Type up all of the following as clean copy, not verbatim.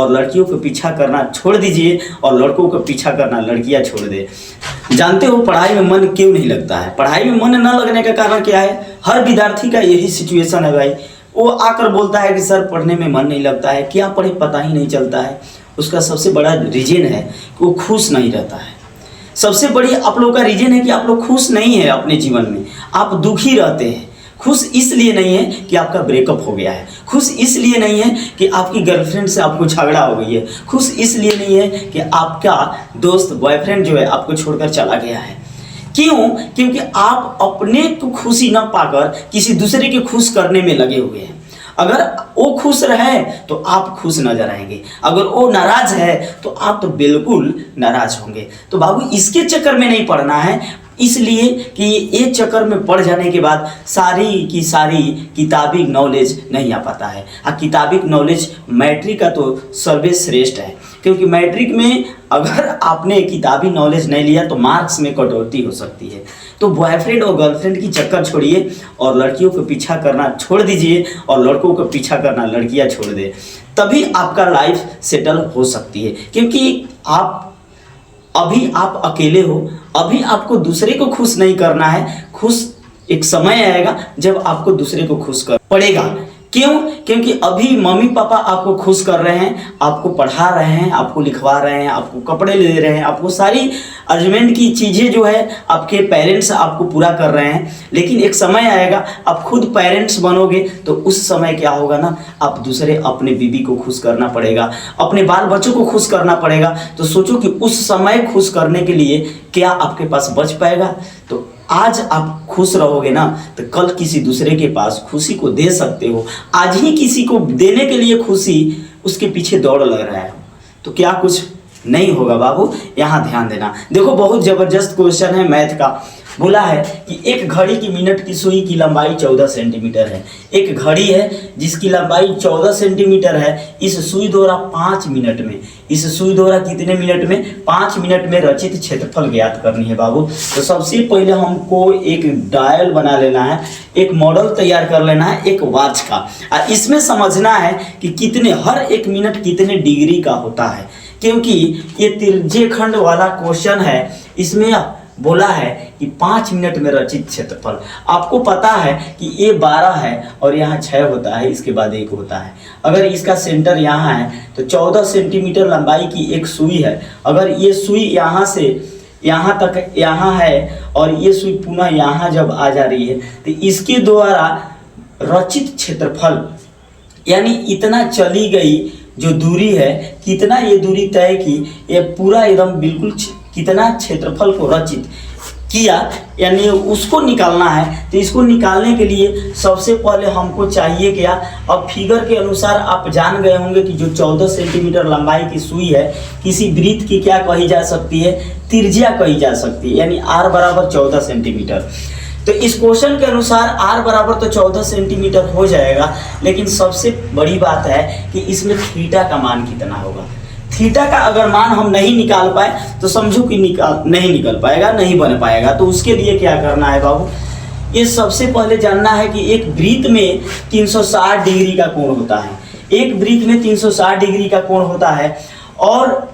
और लड़कियों को पीछा करना छोड़ दीजिए और लड़कों को पीछा करना लड़कियां छोड़ दे। जानते हो पढ़ाई में मन क्यों नहीं लगता है? पढ़ाई में मन न लगने का कारण क्या है? हर विद्यार्थी का यही सिचुएशन है भाई। वो आकर बोलता है कि सर पढ़ने में मन नहीं लगता है, क्या पढ़े पता ही नहीं चलता है। उसका सबसे बड़ा रीजन है कि वो खुश नहीं रहता है। सबसे बड़ी आप लोग का रीजन है कि आप लोग खुश नहीं है अपने जीवन में, आप दुखी रहते हैं। खुश इसलिए नहीं है कि आपका ब्रेकअप हो गया है, खुश इसलिए नहीं है कि आपकी गर्लफ्रेंड से आपको झगड़ा हो गई है, खुश इसलिए नहीं है कि आपका दोस्त बॉयफ्रेंड जो है आपको छोड़कर चला गया है। क्यों? क्योंकि आप अपने को खुशी न पाकर किसी दूसरे के खुश करने में लगे हुए हैं। अगर वो खुश रहे तो आप खुश नजर आएंगे, अगर वो नाराज है तो आप तो बिल्कुल नाराज होंगे। तो बाबू इसके चक्कर में नहीं पड़ना है, इसलिए कि ये चक्कर में पड़ जाने के बाद सारी की सारी किताबी नॉलेज नहीं आ पाता है। किताबी नॉलेज मैट्रिक का तो सर्वश्रेष्ठ है, क्योंकि मैट्रिक में अगर आपने किताबी नॉलेज नहीं लिया तो मार्क्स में कटौती हो सकती है। तो बॉयफ्रेंड और गर्लफ्रेंड की चक्कर छोड़िए और लड़कियों को पीछा करना छोड़ दीजिए और लड़कों को पीछा करना लड़कियां छोड़ दे, तभी आपका लाइफ सेटल हो सकती है। क्योंकि अभी आप अकेले हो, अभी आपको दूसरे को खुश नहीं करना है। खुश एक समय आएगा जब आपको दूसरे को खुश कर पड़ेगा। क्यों? क्योंकि अभी मम्मी पापा आपको खुश कर रहे हैं, आपको पढ़ा रहे हैं, आपको लिखवा रहे हैं, आपको कपड़े ले रहे हैं, आपको सारी अर्जमेंट की चीज़ें जो है आपके पेरेंट्स आपको पूरा कर रहे हैं। लेकिन एक समय आएगा आप खुद पेरेंट्स बनोगे तो उस समय क्या होगा ना, आप दूसरे अपने बीबी को खुश करना पड़ेगा, अपने बाल बच्चों को खुश करना पड़ेगा। तो सोचो कि उस समय खुश करने के लिए क्या आपके पास बच पाएगा? तो आज आप खुश रहोगे ना तो कल किसी दूसरे के पास खुशी को दे सकते हो। आज ही किसी को देने के लिए खुशी उसके पीछे दौड़ लग रहा है तो क्या कुछ नहीं होगा बाबू, यहाँ ध्यान देना। देखो बहुत ज़बरदस्त क्वेश्चन है मैथ का। बोला है कि एक घड़ी की मिनट की सुई की लंबाई 14 सेंटीमीटर है। एक घड़ी है जिसकी लंबाई 14 सेंटीमीटर है। इस सुई द्वारा 5 मिनट में, इस सुई द्वारा कितने मिनट में? 5 मिनट में रचित क्षेत्रफल ज्ञात करनी है बाबू। तो सबसे पहले हमको एक डायल बना लेना है, एक मॉडल तैयार कर लेना है एक वॉच का, और इसमें समझना है कि कितने हर एक मिनट कितने डिग्री का होता है। क्योंकि ये तिरछे खंड वाला क्वेश्चन है, इसमें बोला है कि 5 मिनट में रचित क्षेत्रफल। आपको पता है कि ये 12 है और यहाँ 6 होता है, इसके बाद 1 होता है। अगर इसका सेंटर यहाँ है तो 14 सेंटीमीटर लंबाई की एक सुई है। अगर ये सुई यहाँ से यहाँ तक यहाँ है और ये सुई पुनः यहाँ जब आ जा रही है तो इसके द्वारा रचित क्षेत्रफल यानी इतना चली गई जो दूरी है, कितना ये दूरी तय की, ये पूरा एकदम बिल्कुल कितना क्षेत्रफल को रचित किया, यानी उसको निकालना है। तो इसको निकालने के लिए सबसे पहले हमको चाहिए क्या? अब फिगर के अनुसार आप जान गए होंगे कि जो 14 सेंटीमीटर लंबाई की सुई है किसी वृत्त की क्या कही जा सकती है? त्रिज्या कही जा सकती है, यानी r बराबर 14 सेंटीमीटर। तो इस क्वेश्चन के अनुसार r बराबर तो 14 सेंटीमीटर हो जाएगा, लेकिन सबसे बड़ी बात है कि इसमें थीटा का मान कितना होगा। थीटा का अगर मान हम नहीं निकाल पाए तो समझो कि नहीं निकल पाएगा, नहीं बन पाएगा। तो उसके लिए क्या करना है बाबू? ये सबसे पहले जानना है कि एक वृत्त में 360 डिग्री का कोण होता है। एक वृत्त में 360 डिग्री का कोण होता है और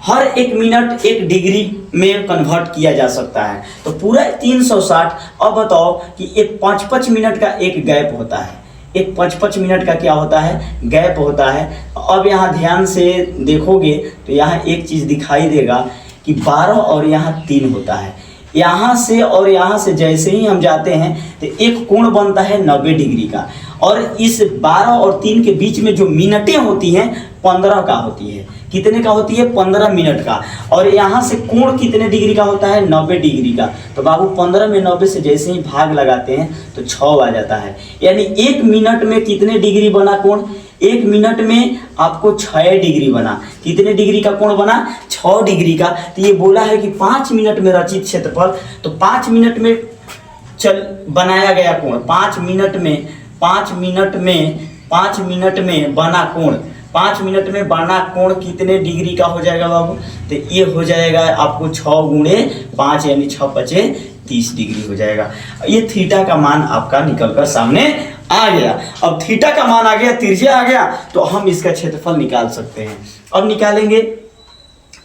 हर एक मिनट 1 डिग्री में कन्वर्ट किया जा सकता है। तो पूरा 360। अब बताओ कि एक 5-5 मिनट का एक गैप होता है, एक 5-5 मिनट का क्या होता है? गैप होता है। अब यहाँ ध्यान से देखोगे तो यहाँ एक चीज़ दिखाई देगा कि 12 और यहाँ 3 होता है। यहाँ से और यहाँ से जैसे ही हम जाते हैं तो एक कोण बनता है 90 डिग्री का, और इस 12 और 3 के बीच में जो मिनटें होती हैं 15 का होती है। कितने का होती है? 15 मिनट का। और यहाँ से कोण कितने डिग्री का होता है? 90 डिग्री का। तो बाबू 15 में 90 से जैसे ही भाग लगाते हैं तो 6 आ जाता है। यानी 1 मिनट में कितने डिग्री बना कोण? 1 मिनट में आपको 6 डिग्री बना। कितने डिग्री का कोण बना? 6 डिग्री का। तो ये बोला है कि 5 मिनट में रचित क्षेत्रफल, तो 5 मिनट में बनाया गया कोण, 5 मिनट में बना कोण, 5 मिनट में बना कोण कितने डिग्री का हो जाएगा बाबू? तो ये हो जाएगा आपको 6 गुणे 5 यानी 6 × 5 = 30 डिग्री हो जाएगा। ये थीटा का मान आपका निकल कर सामने आ गया। अब थीटा का मान आ गया, त्रिज्या आ गया, तो हम इसका क्षेत्रफल निकाल सकते हैं। अब निकालेंगे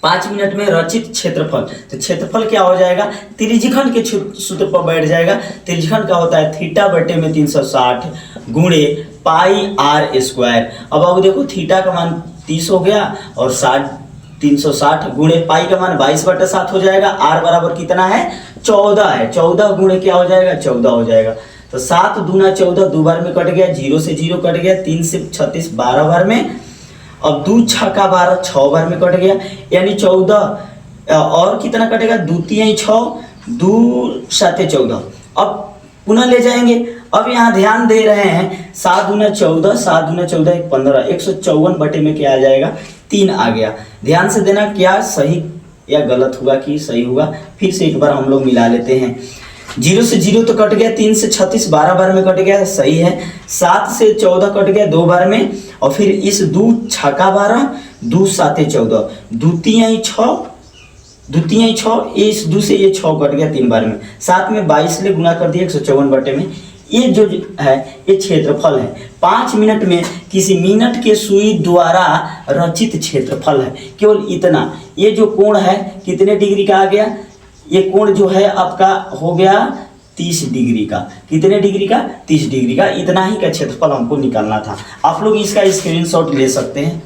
5 मिनट में रचित क्षेत्रफल। तो क्षेत्रफल क्या हो जाएगा, त्रिज्यखंड के सूत्र पर बैठ जाएगा। त्रिज्यखंड का होता है थीटा बटे में 360 गुणे पाई आर स्क्वायर। अब देखो थीटा का मान 30 हो गया और 360 गुणे पाई का मान 22/7 हो जाएगा। आर बराबर कितना है, 14 है। 14 गुणे क्या हो जाएगा, 14 हो जाएगा। तो 7 दूना 14, 2 बार में कट गया, 0 से 0 कट गया, 3 से 36 12 बार में। अब 2 छक्का 12 6 बार में कट गया, यानी 14 और कितना कटेगा, 2 3 6, 2 7 14। अब पुनः ले जाएंगे। अब यहाँ ध्यान दे रहे हैं 7 दूना 14, 7 दूना 14 15, 154 बटे में क्या आ जाएगा, 3 आ गया। ध्यान से देना क्या सही या गलत हुआ कि सही हुआ, फिर से एक बार हम लोग मिला लेते हैं। 0 से 0 तो कट गया, 3 से 36 12 बार में कट गया, सही है। 7 से 14 कट गया 2 बार में, और फिर इस 2 छक्का 12, 2 7 14, 2 3 6, 2 3 6, इस 2 से ये 6 कट गया 3 बार में। 7 में 22 ले गुना कर दिया 154 बटे में। ये जो है ये क्षेत्रफल है। 5 मिनट में किसी मिनट के सुई द्वारा रचित क्षेत्रफल है, केवल इतना। ये जो कोण है कितने डिग्री का आ गया, ये कोण जो है आपका हो गया 30 डिग्री का। कितने डिग्री का, 30 डिग्री का। इतना ही का क्षेत्रफल हमको निकालना था। आप लोग इसका स्क्रीनशॉट ले सकते हैं।